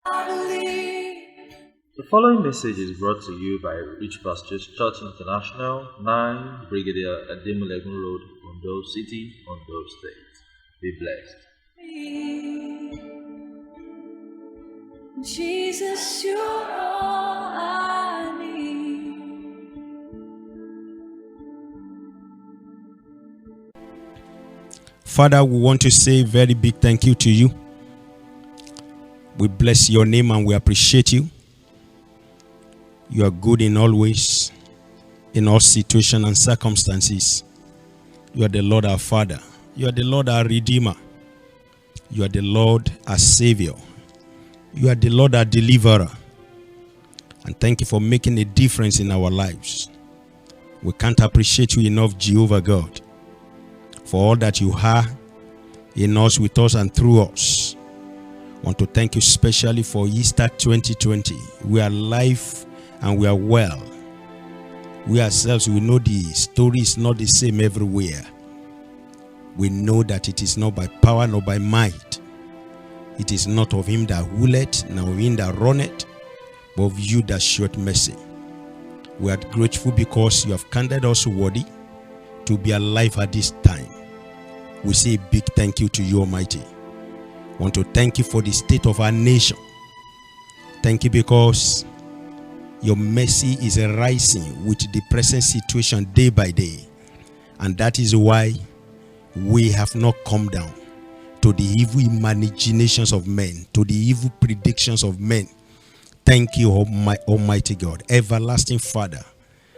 The following message is brought to you by Rich Pastures Church International, 9 Brigadier Ademulegun Road, Ondo City, Ondo State. Be blessed. Jesus, you're all I need. Father, we want to say a very big thank you to you. We bless your name and we appreciate you. You are good in all ways, in all situations and circumstances. You are the Lord our Father. You are the Lord our Redeemer. You are the Lord our Savior. You are the Lord our Deliverer. And thank you for making a difference in our lives. We can't appreciate you enough, Jehovah God, for all that you are in us, with us, and through us. I want to thank you especially for Easter 2020. We are alive and we are well. We ourselves, we know the story is not the same everywhere. We know that it is not by power nor by might. It is not of him that willeth, nor of him that runneth, but of you that showeth mercy. We are grateful because you have counted us worthy to be alive at this time. We say a big thank you to you, Almighty. I want to thank you for the state of our nation. Thank you because your mercy is rising with the present situation day by day. And that is why we have not come down to the evil imaginations of men, to the evil predictions of men. Thank you, Almighty God, everlasting Father.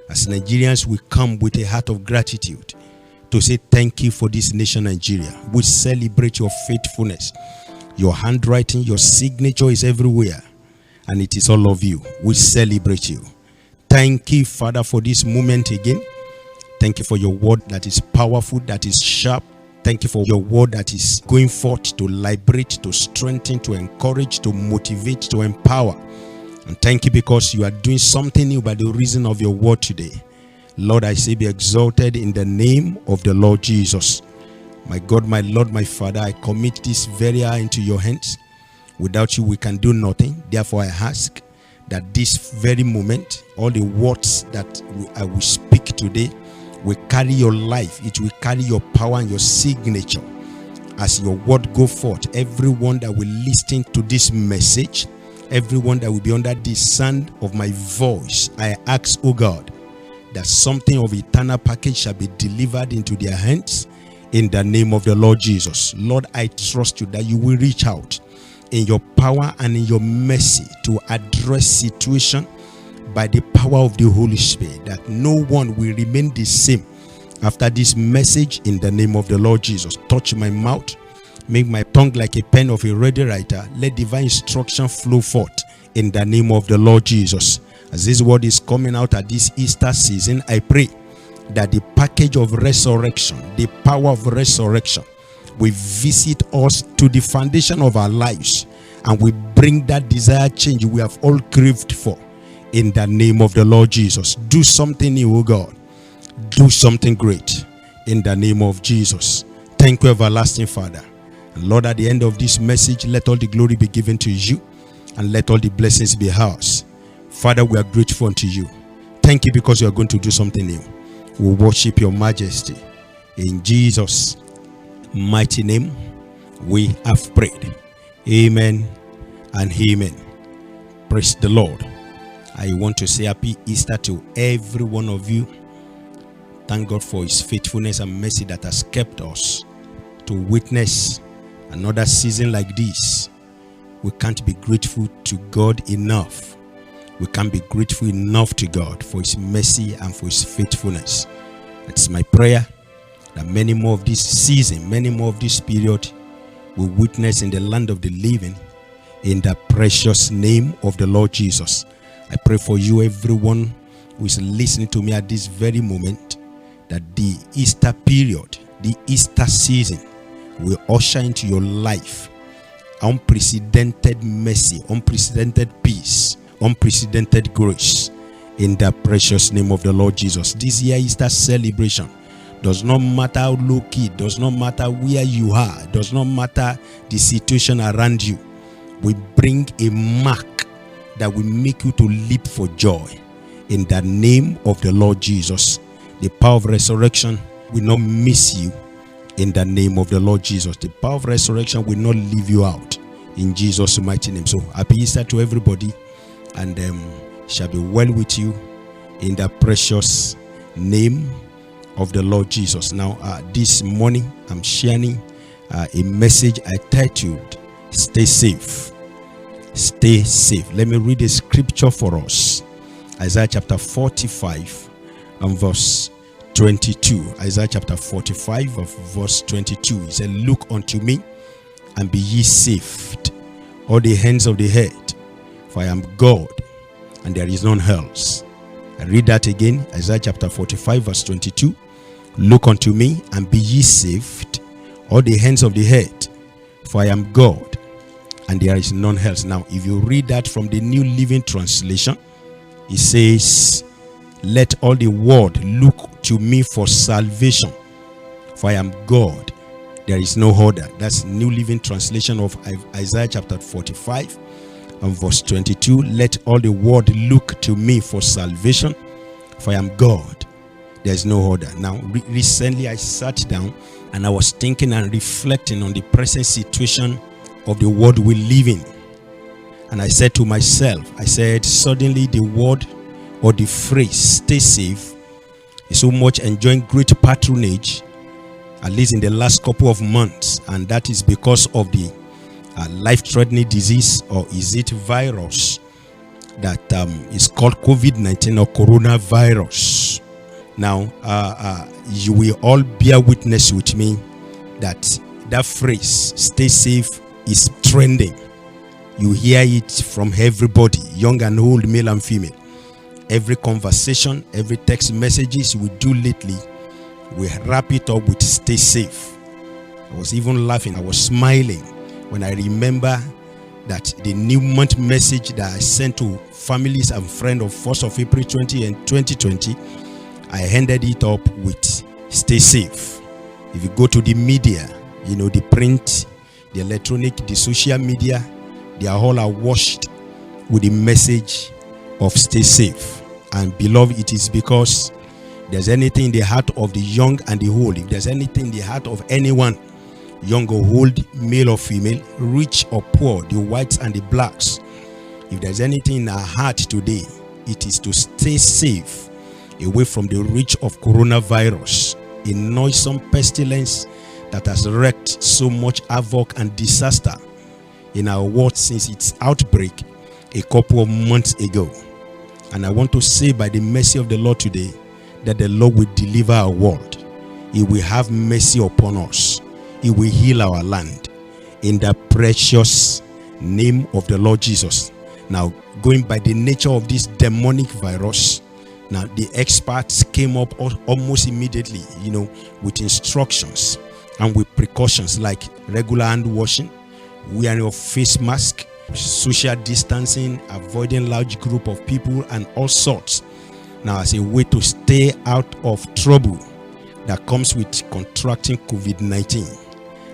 As Nigerians, we come with a heart of gratitude to say thank you for this nation, Nigeria. We celebrate your faithfulness. Your handwriting, your signature is everywhere, and it is all of you. We celebrate you. Thank you, Father, for this moment again. Thank you for your word that is powerful, that is sharp. Thank you for your word that is going forth to liberate, to strengthen, to encourage, to motivate, to empower. And thank you because you are doing something new by the reason of your word today. Lord, I say be exalted in the name of the Lord Jesus. My God, my Lord, my Father, I commit this very hour into your hands. Without you, we can do nothing. Therefore, I ask that this very moment, all the words that I will speak today will carry your life. It will carry your power and your signature. As your word go forth, everyone that will listen to this message, everyone that will be under the sound of my voice, I ask, oh God, that something of eternal package shall be delivered into their hands in the name of the Lord Jesus. Lord, I trust you that you will reach out in your power and in your mercy to address situation by the power of the Holy Spirit, that no one will remain the same after this message in the name of the Lord Jesus. Touch my mouth, make my tongue like a pen of a ready writer. Let divine instruction flow forth in the name of the Lord Jesus. As this word is coming out at this Easter season, I pray that the package of resurrection, the power of resurrection, will visit us to the foundation of our lives, and we bring that desired change we have all craved for in the name of the Lord Jesus. Do something new, O God. Do something great in the name of Jesus. Thank you, everlasting Father. And Lord, at the end of this message, let all the glory be given to you and let all the blessings be ours. Father, we are grateful unto you. Thank you because you are going to do something new. We worship your majesty. In Jesus' mighty name, we have prayed. Amen and amen. Praise the Lord. I want to say happy Easter to every one of you. Thank God for his faithfulness and mercy that has kept us to witness another season like this. We can't be grateful to God enough. We can't be grateful enough to God for his mercy and for his faithfulness. It's my prayer that many more of this season, many more of this period will witness in the land of the living in the precious name of the Lord Jesus. I pray for you, everyone who is listening to me at this very moment, that the Easter period, the Easter season will usher into your life unprecedented mercy, unprecedented peace, unprecedented grace in the precious name of the Lord Jesus. This year Easter celebration does not matter how low key, does not matter where you are, does not matter the situation around you. we bring a mark that will make you to leap for joy. In the name of the Lord Jesus, the power of resurrection will not miss you. In the name of the Lord Jesus, the power of resurrection will not leave you out. In Jesus' mighty name. So happy Easter to everybody, and shall be well with you in the precious name of the Lord Jesus. Now, this morning I'm sharing a message I titled, Stay Safe. Stay safe. Let me read a scripture for us. Isaiah chapter 45 and verse 22. Isaiah chapter 45 of verse 22. He said, look unto me and be ye saved, all the hands of the head, for I am God and there is none else. I read that again. Isaiah chapter 45 verse 22. Look unto me and be ye saved, all the hands of the head, for I am God and there is none else. Now, if you read that from the New Living Translation, it says, let all the world look to me for salvation, for I am God, there is no other. That's New Living Translation of Isaiah chapter 45 and verse 22. Let all the world look to me for salvation, for I am God, there is no other. Now, recently I sat down and I was thinking and reflecting on the present situation of the world we live in. And I said to myself, I said, suddenly the word or the phrase stay safe is so much enjoying great patronage, at least in the last couple of months. And that is because of the life-threatening disease, or is it virus, that is called COVID-19 or coronavirus. Now, you will all bear witness with me that phrase, stay safe, is trending. You hear it from everybody, young and old, male and female. Every conversation, every text messages we do lately, we wrap it up with stay safe. I was even laughing, I was smiling when I remember that the new month message that I sent to families and friends of 1st of April 2020, I ended it up with stay safe. If you go to the media, the print, the electronic, the social media, they are all washed with the message of stay safe. And beloved, it is because there's anything in the heart of the young and the old, if there's anything in the heart of anyone, young or old, male or female, rich or poor, the whites and the blacks, if there's anything in our heart today, it is to stay safe away from the reach of coronavirus, a noisome pestilence that has wreaked so much havoc and disaster in our world since its outbreak a couple of months ago. And I want to say, by the mercy of the Lord today, that the Lord will deliver our world. He will have mercy upon us. He will heal our land in the precious name of the Lord Jesus. Now, going by the nature of this demonic virus, now the experts came up almost immediately, with instructions and with precautions like regular hand washing, wearing of face mask, social distancing, avoiding large group of people, and all sorts. Now, as a way to stay out of trouble that comes with contracting COVID-19.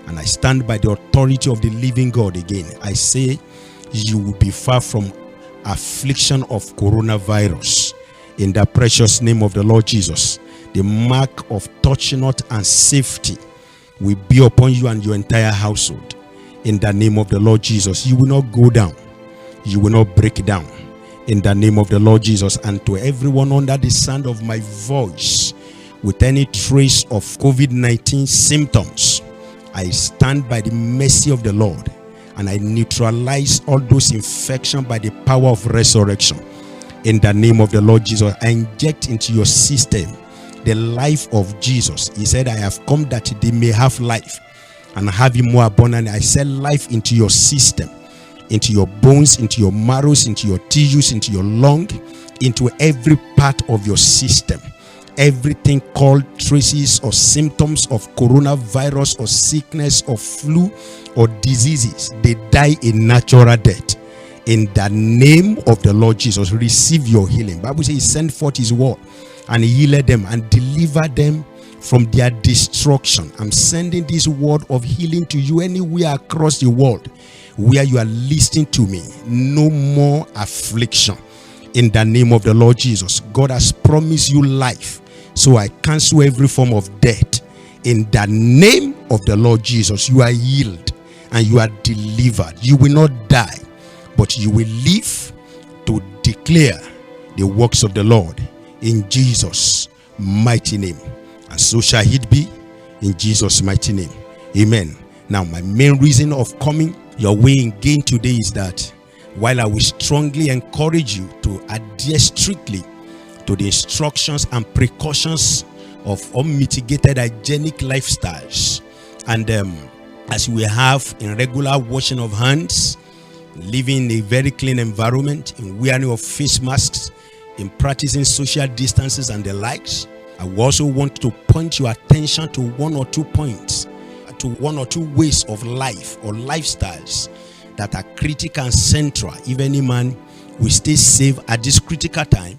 And I stand by the authority of the living God again. I say, you will be far from affliction of coronavirus. In the precious name of the Lord Jesus, the mark of touch not and safety will be upon you and your entire household. In the name of the Lord Jesus, you will not go down. You will not break down. In the name of the Lord Jesus. And to everyone under the sound of my voice with any trace of COVID-19 symptoms, I stand by the mercy of the Lord and I neutralize all those infections by the power of resurrection. In the name of the Lord Jesus, I inject into your system the life of Jesus. He said, I have come that they may have life and have it more abundantly. I send life into your system, into your bones, into your marrows, into your tissues, into your lung, into every part of your system. Everything called traces or symptoms of coronavirus or sickness or flu or diseases, they die a natural death. In the name of the Lord Jesus, receive your healing. Bible says he sent forth his word and he healed them and delivered them from their destruction. I'm sending this word of healing to you anywhere across the world where you are listening to me. No more affliction in the name of the Lord Jesus. God has promised you life, so I cancel every form of death in the name of the Lord Jesus. You are healed and you are delivered. You will not die, but you will live to declare the works of the Lord in Jesus' mighty name. And so shall it be in Jesus' mighty name. Amen. Now, my main reason of coming your way again today is that while I will strongly encourage you to adhere strictly to the instructions and precautions of unmitigated hygienic lifestyles, and as we have in regular washing of hands, living in a very clean environment, in wearing of face masks, in practicing social distances and the likes, I also want to point your attention to one or two points, to one or two ways of life or lifestyles that are critical and central if any man will stay safe at this critical time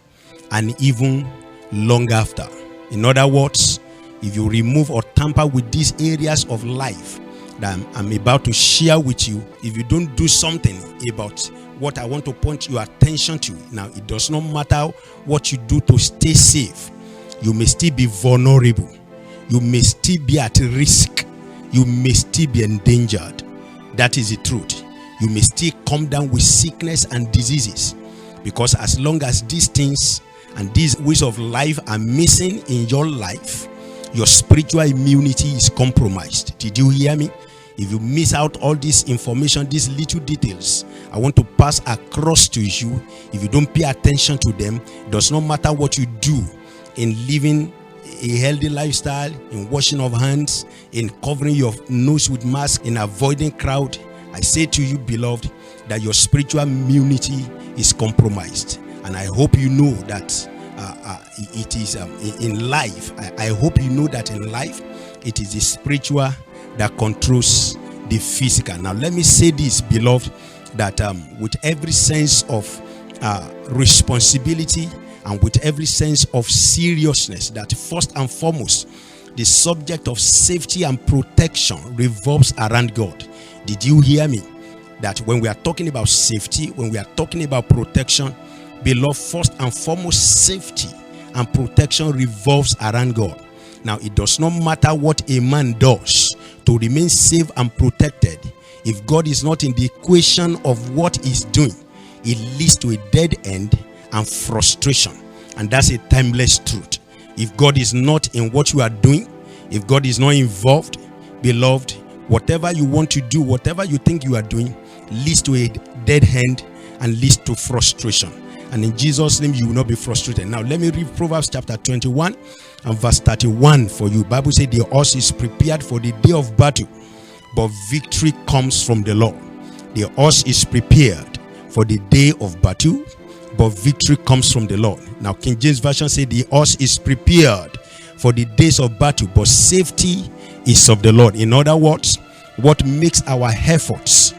and even long after. In other words, if you remove or tamper with these areas of life that I'm about to share with you, if you don't do something about what I want to point your attention to, now it does not matter what you do to stay safe, you may still be vulnerable, you may still be at risk, you may still be endangered. That is the truth. You may still come down with sickness and diseases, because as long as these things and these ways of life are missing in your life, your spiritual immunity is compromised. Did you hear me? If you miss out all this information, these little details I want to pass across to you, if you don't pay attention to them, it does not matter what you do in living a healthy lifestyle, in washing of hands, in covering your nose with mask, in avoiding crowd, I say to you, beloved, that your spiritual immunity is compromised. And I hope you know that it is in life. I hope you know that in life, it is the spiritual that controls the physical. Now, let me say this, beloved, that with every sense of responsibility and with every sense of seriousness, that first and foremost, the subject of safety and protection revolves around God. Did you hear me? That when we are talking about safety, when we are talking about protection, beloved, first and foremost, safety and protection revolves around God. Now, it does not matter what a man does to remain safe and protected. If God is not in the equation of what he's doing, it leads to a dead end and frustration. And that's a timeless truth. If God is not in what you are doing, if God is not involved, beloved, whatever you want to do, whatever you think you are doing, leads to a dead end and leads to frustration. And in Jesus' name, you will not be frustrated. Now, let me read Proverbs chapter 21 and verse 31 for you. Bible says the horse is prepared for the day of battle, but victory comes from the Lord. The horse is prepared for the day of battle, but victory comes from the Lord. Now, King James Version says the horse is prepared for the days of battle, but safety is of the Lord. In other words, what makes our efforts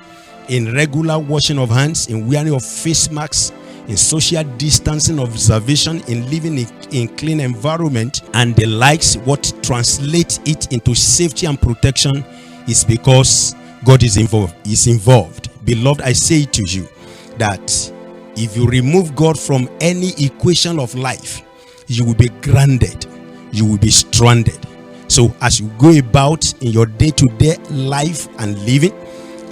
in regular washing of hands, in wearing of face masks, in social distancing, observation, in living in clean environment and the likes, what translates it into safety and protection is because God is involved. Beloved, I say to you that if you remove God from any equation of life, you will be grounded, you will be stranded. So as you go about in your day-to-day life and living,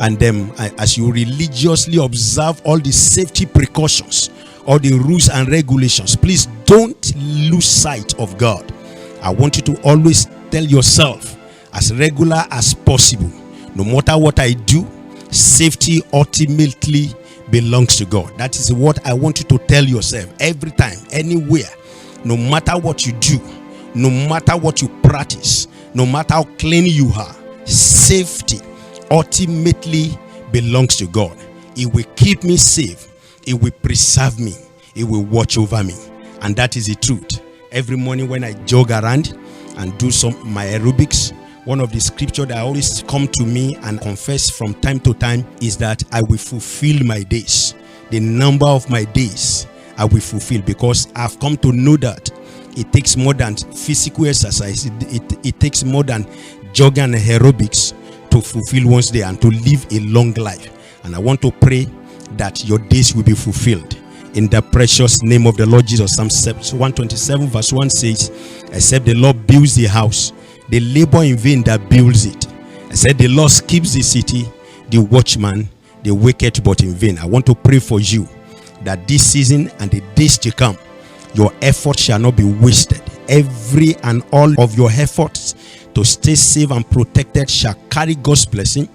and then as you religiously observe all the safety precautions, all the rules and regulations, please don't lose sight of God. I want you to always tell yourself as regular as possible, no matter what I do, safety ultimately belongs to God. That is what I want you to tell yourself every time, anywhere. No matter what you do, no matter what you practice, no matter how clean you are, safety ultimately belongs to God. It will keep me safe. It will preserve me. It will watch over me. And that is the truth. Every morning when I jog around and do my aerobics, one of the scriptures that always come to me and confess from time to time is that I will fulfill my days. The number of my days I will fulfill, because I've come to know that It takes more than physical exercise. It takes more than jogging and aerobics to fulfill one's day and to live a long life. And I want to pray that your days will be fulfilled in the precious name of the Lord Jesus. Psalm 127 verse 1 says, except the Lord builds the house, they labor in vain that builds it. I said the Lord keeps the city, the watchman, they waketh but in vain. I want to pray for you that this season and the days to come, your effort shall not be wasted. Every and all of your efforts to stay safe and protected shall carry God's blessing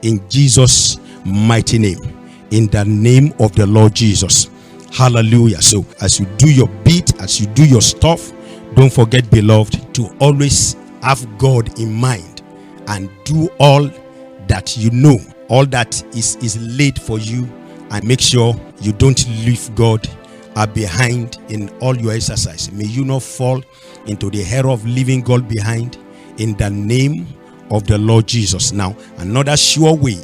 in Jesus' mighty name. In the name of the Lord Jesus. Hallelujah. So as you do your bit, as you do your stuff, don't forget, beloved, to always have God in mind and do all that you know, all that is laid for you, and make sure you don't leave God behind in all your exercise. May you not fall into the error of leaving God behind in the name of the Lord Jesus. Now, another sure way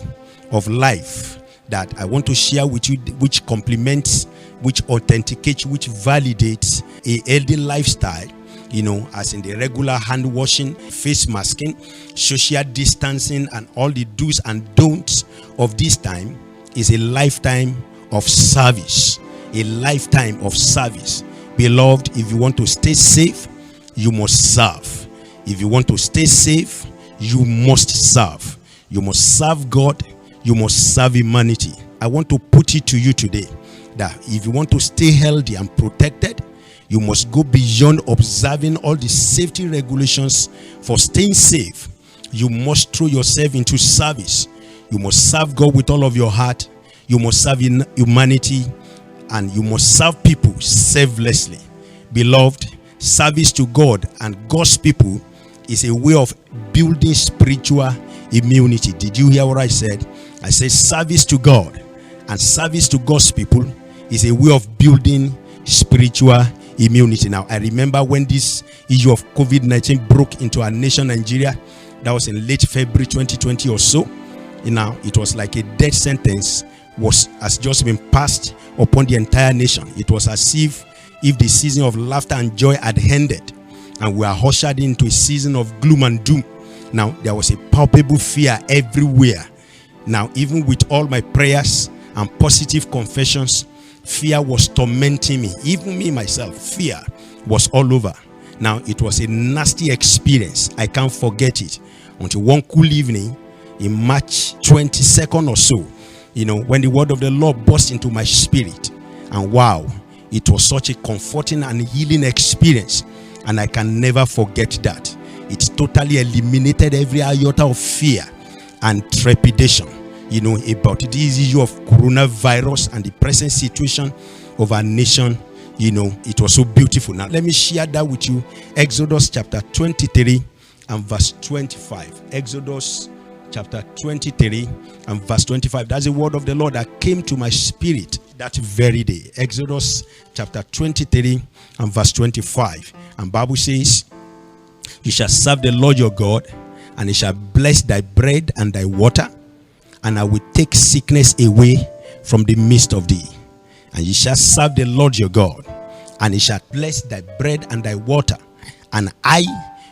of life that I want to share with you, which complements, which authenticates, which validates a healthy lifestyle, as in the regular hand washing, face masking, social distancing, and all the do's and don'ts of this time, is a lifetime of service. A lifetime of service. Beloved, if you want to stay safe, you must serve. If you want to stay safe, you must serve. You must serve God. You must serve humanity. I want to put it to you today that if you want to stay healthy and protected, you must go beyond observing all the safety regulations for staying safe. You must throw yourself into service. You must serve God with all of your heart. You must serve humanity, and you must serve people selflessly. Beloved, service to God and God's people is a way of building spiritual immunity. Did you hear what I said? I said service to God and service to God's people is a way of building spiritual immunity. Now, I remember when this issue of COVID-19 broke into our nation, Nigeria. That was in late February 2020 or so. It was like a death sentence has just been passed upon the entire nation. It was as if the season of laughter and joy had ended, and we are ushered into a season of gloom and doom. Now, there was a palpable fear everywhere. Now, even with all my prayers and positive confessions, fear was tormenting me. Even me myself, fear was all over. Now, it was a nasty experience. I can't forget it. Until one cool evening in March 22nd or so, when the word of the Lord burst into my spirit, and wow, it was such a comforting and healing experience, and I can never forget that. It totally eliminated every iota of fear and trepidation, about this issue of coronavirus and the present situation of our nation. It was so beautiful. Now, let me share that with you. Exodus chapter 23 and verse 25. Exodus chapter 23 and verse 25. That's the word of the Lord that came to my spirit that very day. Exodus chapter 23 and verse 25. And Bible says, you shall serve the Lord your God, and he shall bless thy bread and thy water, and I will take sickness away from the midst of thee. And you shall serve the Lord your God, and he shall bless thy bread and thy water, and I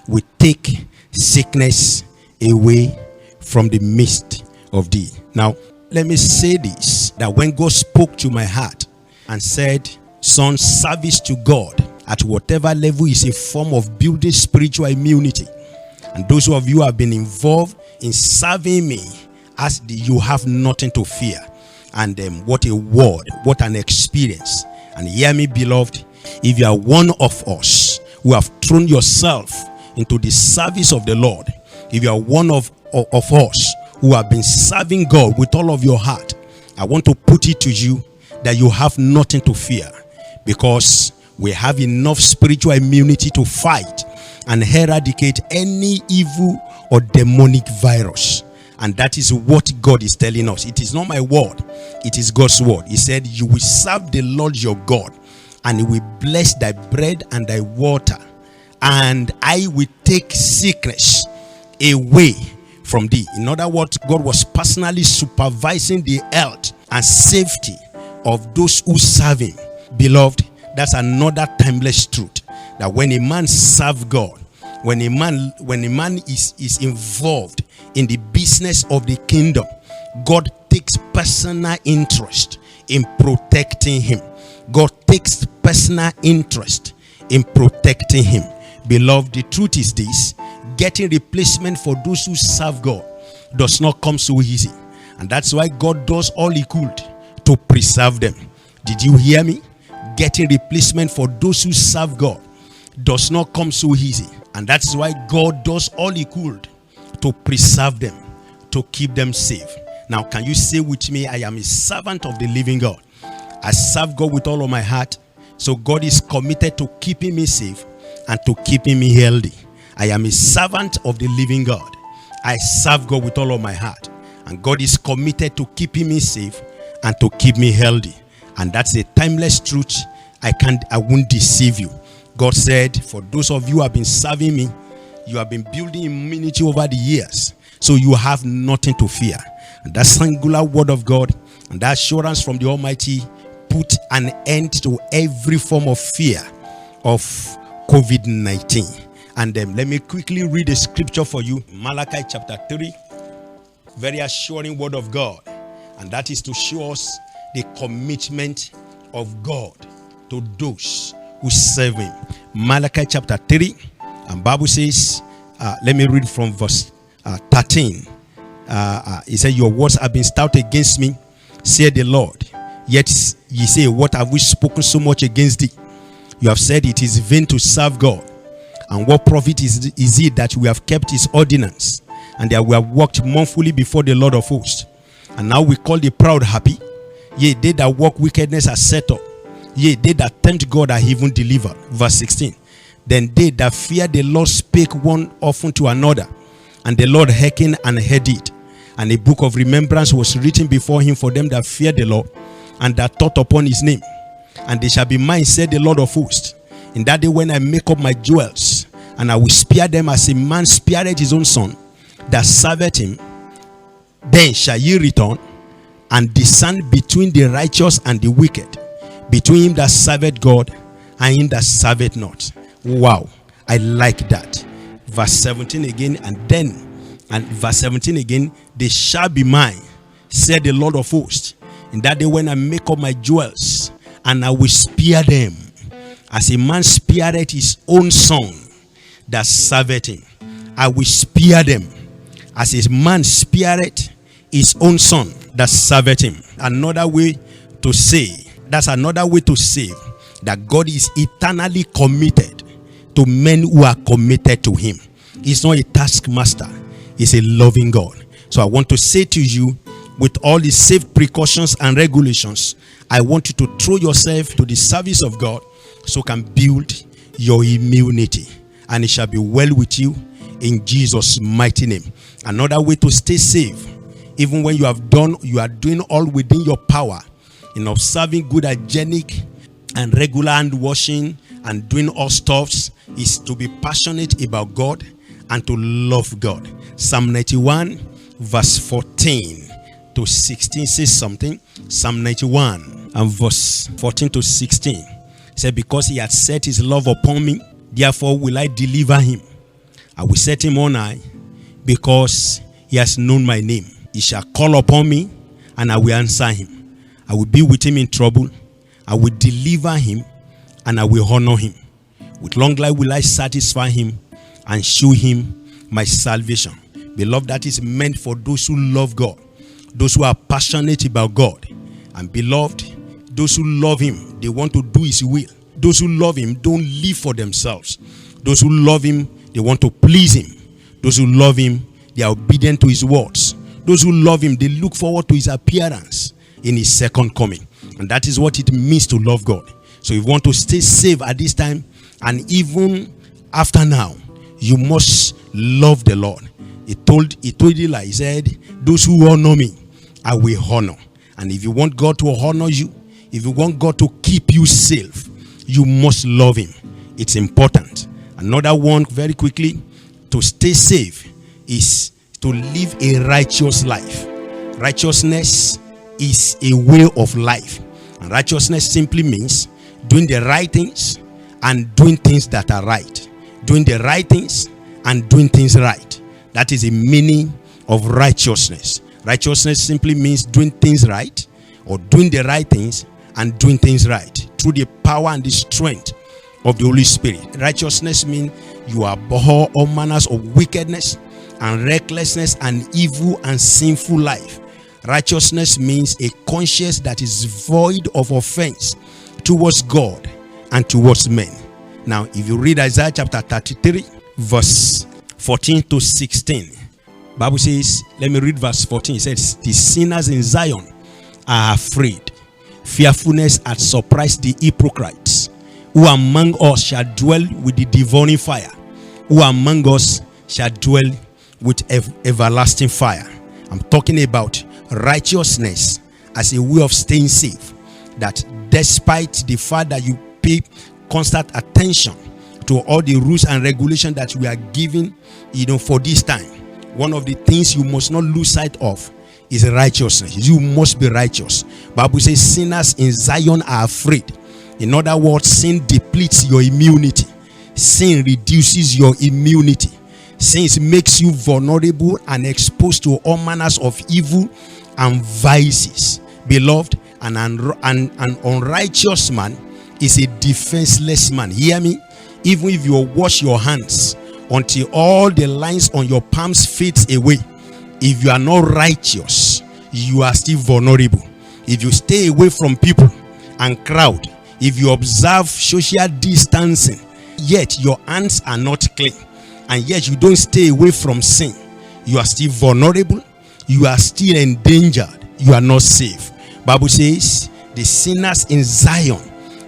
will take sickness away from the midst of thee. Now, let me say this, that when God spoke to my heart and said, son, service to God at whatever level is a form of building spiritual immunity. And those of you who have been involved in serving me, you have nothing to fear. And what a word, what an experience. And hear me, beloved, if you are one of us who have thrown yourself into the service of the Lord, if you are one of us who have been serving God with all of your heart, I want to put it to you that you have nothing to fear, because we have enough spiritual immunity to fight and eradicate any evil or demonic virus. And that is what God is telling us. It is not my word, it is God's word. He said, you will serve the Lord your God, and he will bless thy bread and thy water, and I will take sickness away from thee. In other words, God was personally supervising the health and safety of those who serve him. Beloved, that's another timeless truth, that when a man serves God, when a man is involved in the business of the kingdom, God takes personal interest in protecting him. God takes personal interest in protecting him. Beloved, the truth is this: getting replacement for those who serve God does not come so easy. And that's why God does all he could to preserve them. Did you hear me? Getting replacement for those who serve God does not come so easy. And that's why God does all he could to preserve them, to keep them safe. Now, can you say with me, I am a servant of the living God. I serve God with all of my heart. So God is committed to keeping me safe and to keeping me healthy. I am a servant of the living God. I serve God with all of my heart. And God is committed to keeping me safe and to keep me healthy. And that's a timeless truth. I won't deceive you. God said, for those of you who have been serving me, you have been building immunity over the years, so you have nothing to fear. And that singular word of God and that assurance from the Almighty put an end to every form of fear of COVID-19. And let me quickly read a scripture for you. Malachi chapter 3. Very assuring word of God. And that is to show us the commitment of God to those who serve him. Malachi chapter 3. And Bible says, let me read from verse 13. He said, your words have been stout against me, said the Lord. Yet ye say, what have we spoken so much against thee? You have said it is vain to serve God. And what profit is it that we have kept his ordinance, and that we have walked mournfully before the Lord of hosts? And now we call the proud happy. Yea, they that work wickedness are set up. Yea, they that tempt God are even delivered. Verse 16. Then they that fear the Lord spake one often to another, and the Lord hearkened and heard it. And a book of remembrance was written before him for them that fear the Lord, and that thought upon his name. And they shall be mine, said the Lord of hosts, in that day when I make up my jewels, and I will spare them as a man spareth his own son that serveth him. Then shall ye return and discern between the righteous and the wicked, between him that serveth God and him that serveth not. Wow, I like that. Verse 17 again, and verse 17 again, they shall be mine, said the Lord of hosts, in that day when I make up my jewels, and I will spare them as a man spareth his own son that serveth him. I will spare them as a man spareth his own son that serveth him. Another way to say, that's another way to say that God is eternally committed to men who are committed to him. He's not a taskmaster. He's a loving God. So I want to say to you, with all the safe precautions and regulations, I want you to throw yourself to the service of God so you can build your immunity. And it shall be well with you in Jesus' mighty name. Another way to stay safe, even when you are doing all within your power in observing good hygienic and regular hand washing and doing all stuffs, is to be passionate about God and to love God. Psalm 91 verse 14 to 16 says something. Psalm 91 and verse 14 to 16 said, because he had set his love upon me, therefore will I deliver him. I will set him on high, because he has known my name. He shall call upon me, and I will answer him. I will be with him in trouble. I will deliver him, and I will honor him. With long life will I satisfy him and show him my salvation. Beloved, that is meant for those who love God, those who are passionate about God. And beloved, those who love him, they want to do his will. Those who love him don't live for themselves. Those who love him, they want to please him. Those who love him, they are obedient to his words. Those who love him, they look forward to his appearance in his second coming. And that is what it means to love God. So if you want to stay safe at this time, and even after now, you must love the Lord. He told Eli, he said, those who honor me, I will honor. And if you want God to honor you, if you want God to keep you safe, you must love him. It's important. Another one, very quickly, to stay safe is to live a righteous life. Righteousness is a way of life. And righteousness simply means doing the right things and doing things that are right. Doing the right things and doing things right. That is the meaning of righteousness. Righteousness simply means doing things right, or doing the right things and doing things right through the power and the strength of the Holy Spirit. Righteousness means you abhor all manners of wickedness and recklessness and evil and sinful life. Righteousness means a conscience that is void of offense towards God and towards men. Now, if you read Isaiah chapter 33, verse 14 to 16, Bible says, let me read verse 14. It says, the sinners in Zion are afraid. Fearfulness hath surprised the hypocrites. Who among us shall dwell with the devouring fire? Who among us shall dwell with everlasting fire? I'm talking about righteousness as a way of staying safe. That despite the fact that you pay constant attention to all the rules and regulations that we are given, for this time, one of the things you must not lose sight of is righteousness. You must be righteous. Bible says sinners in Zion are afraid. In other words, sin depletes your immunity. Sin reduces your immunity. Sin makes you vulnerable and exposed to all manners of evil and vices. Beloved, an unrighteous man is a defenseless man. Hear me? Even if you wash your hands until all the lines on your palms fades away, if you are not righteous, you are still vulnerable. If you stay away from people and crowd, if you observe social distancing, yet your hands are not clean, and yet you don't stay away from sin, you are still vulnerable, you are still endangered, you are not safe. Bible says the sinners in Zion,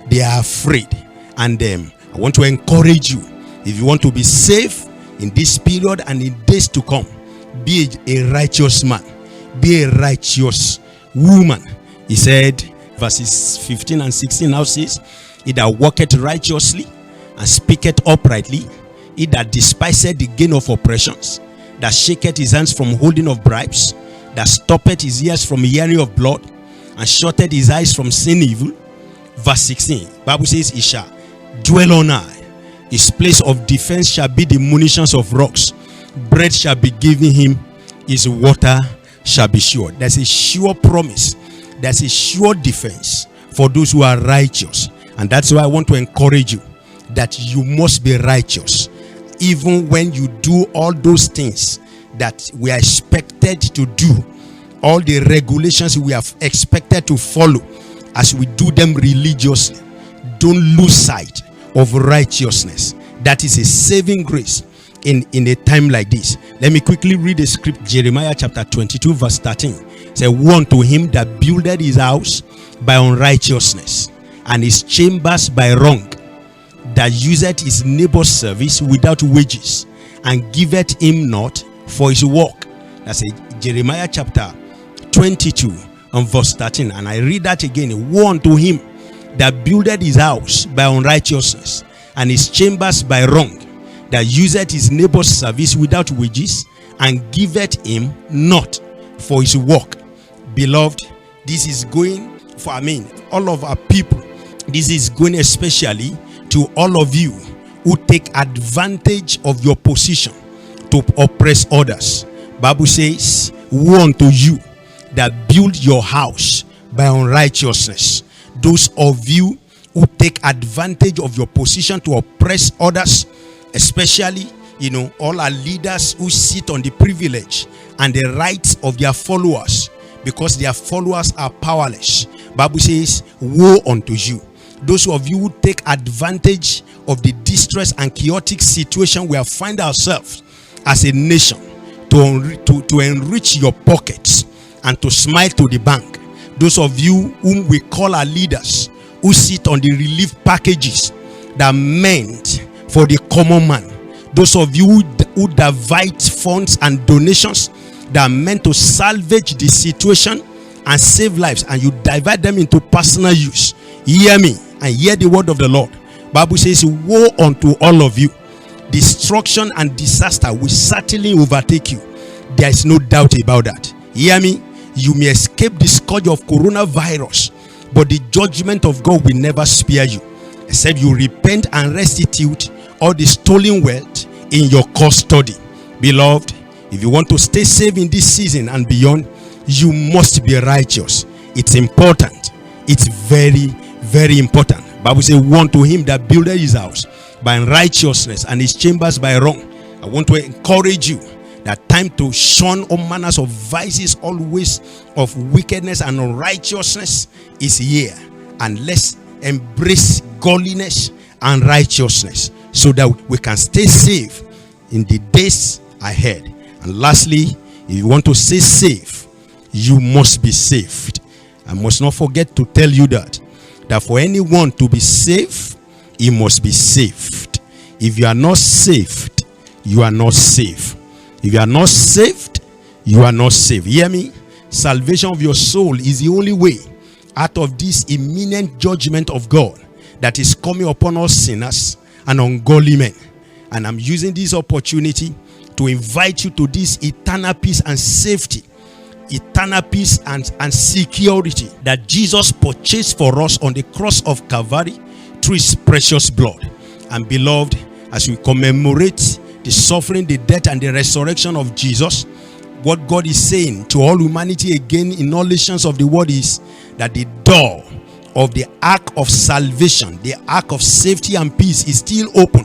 they are afraid. And I want to encourage you, if you want to be safe in this period and in days to come, be a righteous man, be a righteous woman. He said, verses 15 and 16 now says, he that walketh righteously and speaketh uprightly, he that despiseth the gain of oppressions, that shaketh his hands from holding of bribes, that stoppeth his ears from hearing of blood, and shutteth his eyes from seeing evil. Verse 16, Bible says, he shall dwell on high. His place of defense shall be the munitions of rocks. Bread shall be given him, his water shall be sure. There's a sure promise. There's a sure defense for those who are righteous. And that's why I want to encourage you that you must be righteous. Even when you do all those things that we are expected to do, all the regulations we are expected to follow, as we do them religiously, don't lose sight of righteousness. That is a saving grace in a time like this. Let me quickly read the script. Jeremiah chapter 22 verse 13. Say, woe unto him that builded his house by unrighteousness, and his chambers by wrong, that useth his neighbor's service without wages, and giveth him not for his work. That's Jeremiah chapter 22 and verse 13. And I read that again. Woe unto him that builded his house by unrighteousness, and his chambers by wrong, that useth his neighbor's service without wages, and giveth him not for his work. Beloved, this is going for, all of our people. This is going especially to all of you who take advantage of your position to oppress others. Bible says, woe unto you that build your house by unrighteousness. Those of you who take advantage of your position to oppress others, especially, all our leaders who sit on the privilege and the rights of their followers, because their followers are powerless. Bible says, woe unto you. Those of you who take advantage of the distress and chaotic situation we have find ourselves as a nation to enrich your pockets and to smile to the bank. Those of you whom we call our leaders, who sit on the relief packages that meant for the common man. Those of you who divide funds and donations that are meant to salvage the situation and save lives, and you divide them into personal use. Hear me and hear the word of the Lord. Bible says, woe unto all of you. Destruction and disaster will certainly overtake you. There is no doubt about that. Hear me. You may escape the scourge of coronavirus, but the judgment of God will never spare you. except you repent and restitute all the stolen wealth in your custody. Beloved, if you want to stay safe in this season and beyond, you must be righteous. It's important. It's very, very important. Bible says, "Woe to him that buildeth his house by righteousness and his chambers by wrong." I want to encourage you that time to shun all manners of vices, all ways of wickedness and unrighteousness is here. And let's embrace godliness and righteousness so that we can stay safe in the days ahead. And lastly, if you want to stay safe, you must be saved. I must not forget to tell you that for anyone to be safe, he must be saved. If you are not saved, you are not safe. If you are not saved, you are not safe. Hear me? Salvation of your soul is the only way out of this imminent judgment of God that is coming upon us sinners and ungodly men. And I'm using this opportunity to invite you to this eternal peace and safety, eternal peace and security that Jesus purchased for us on the cross of Calvary through his precious blood. And beloved, as we commemorate the suffering, the death, and the resurrection of Jesus, what God is saying to all humanity again in all nations of the world is that the door of the ark of salvation, the ark of safety and peace, is still open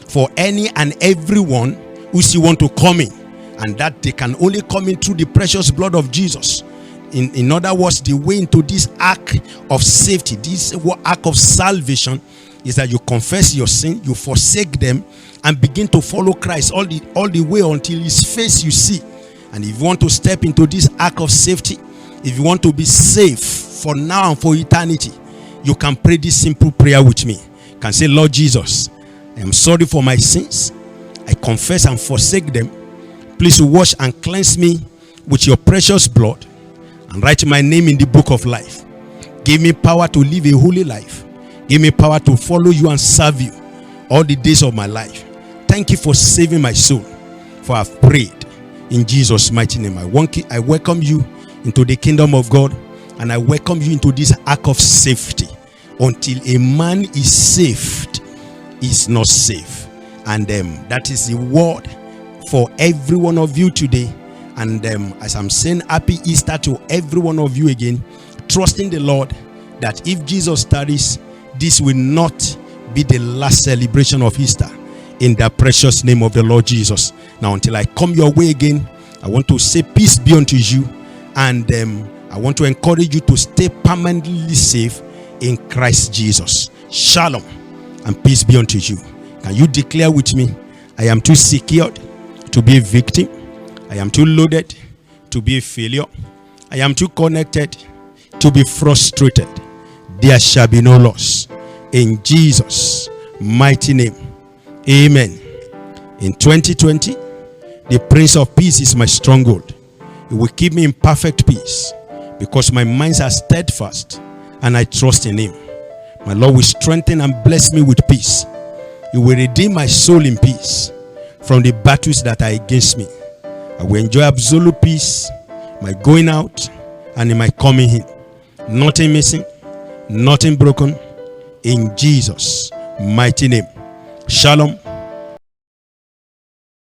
for any and everyone who still want to come in, and that they can only come in through the precious blood of Jesus. In other words, the way into this ark of safety, this ark of salvation, is that you confess your sin, you forsake them, and begin to follow Christ all the way until his face you see. And if you want to step into this ark of safety, if you want to be safe for now and for eternity, you can pray this simple prayer with me. You can say, "Lord Jesus, I am sorry for my sins. I confess and forsake them. Please wash and cleanse me with your precious blood and write my name in the book of life. Give me power to live a holy life. Give me power to follow you and serve you all the days of my life. Thank you for saving my soul, for I've prayed in Jesus' mighty name. I welcome you into the kingdom of God, and I welcome you into this ark of safety. Until a man is saved, is not safe." And that is the word for every one of you today. And as I'm saying happy Easter to every one of you again, trusting the Lord that if Jesus tarries, this will not be the last celebration of Easter, in the precious name of the Lord Jesus. Now, until I come your way again, I want to say peace be unto you, and I want to encourage you to stay permanently safe in Christ Jesus. Shalom and peace be unto you. Can you declare with me? I am too secured to be a victim. I am too loaded to be a failure. I am too connected to be frustrated. There shall be no loss. In Jesus' mighty name. Amen. In 2020, the Prince of Peace is my stronghold. He will keep me in perfect peace because my minds are steadfast and I trust in him. My Lord will strengthen and bless me with peace. He will redeem my soul in peace from the battles that are against me. I will enjoy absolute peace, my going out and in my coming in. Nothing missing, nothing broken. In Jesus' mighty name. Shalom.